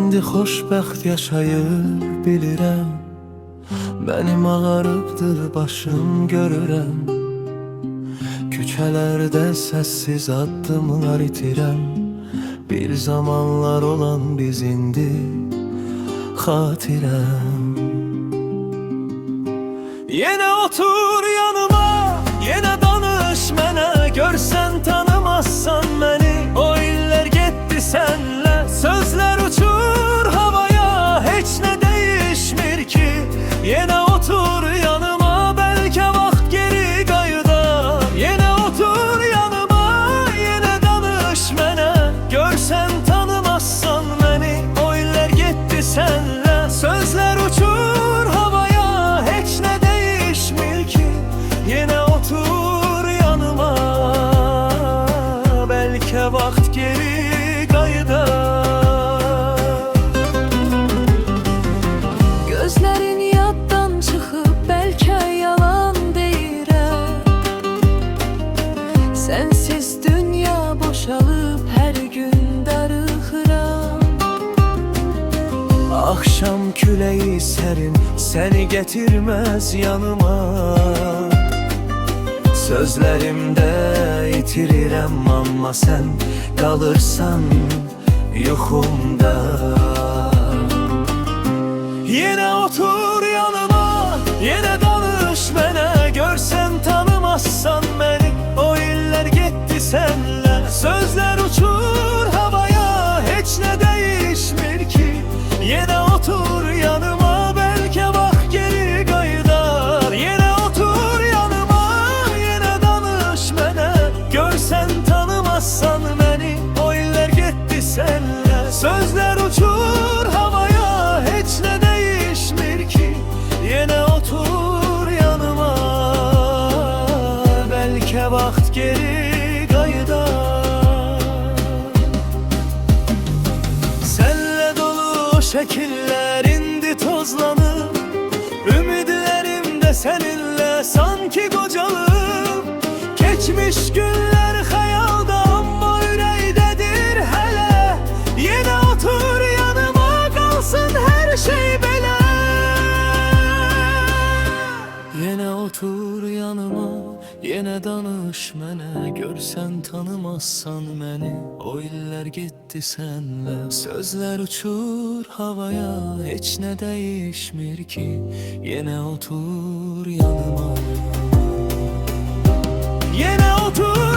indi xoşbəxt yaşayır bilirəm. Mənim ağarıbdır başım görürəm. Küçələrdə səssiz addımlar itirəm. Bir zamanlar olan biz indi xatirəm. Yenə otur yanıma, yenə danış mənə. Görsən tanımazsan məni, o illər getdi sənlə. Sözlər uçur havaya, heç nə değişmir ki. Yenə otur yanıma, bəlkə vaxt geri qayıdar. Yenə otur yanıma, yenə danış mənə. Görsən tanımazsan məni, o illər getdi sənlə. Sözlər uçur havaya, heç nə değişmir ki. Yenə otur yanıma, bəlkə vaxt geri qayıdar. Gözlərin yaddan çıxıb, bəlkə yalan deyirəm. Sənsiz dünya boşalıb, hər gün darıxıram. Axşam küləyi sərin səni gətirməz yanıma. Sözlərimdə itirirəm, amma sən qalırsan yuxumda. Yenə otur yanıma, yenə danış mənə. Görsən tanımazsan məni, o illər getdi sənlə. Sözlər uçur havaya, heç nə değişmir ki. Yenə otur yanıma, bəlkə vaxt geri qayıdar. Yenə otur yanıma, yenə danış mənə. Görsən tanımazsan məni, o illər getdi sənlə. Sözlər uçur havaya, heç nə değişmir ki. Yenə otur yanıma, bəlkə vaxt geri qayıdar. Sənlə dolu şəkillər indi tozlanıb. Ümidlərim də səninlə sanki qocalıb. Keçmiş günlər xəyalda, amma ürəkdədir hələ. Yenə otur yanıma, qalsın hər şey belə. Yenə otur yanıma, yenə danış mənə. Görsən tanımazsan məni, o illər getdi sənlə. Sözlər uçur havaya, heç nə değişmir ki. Yenə otur yanıma, yenə otur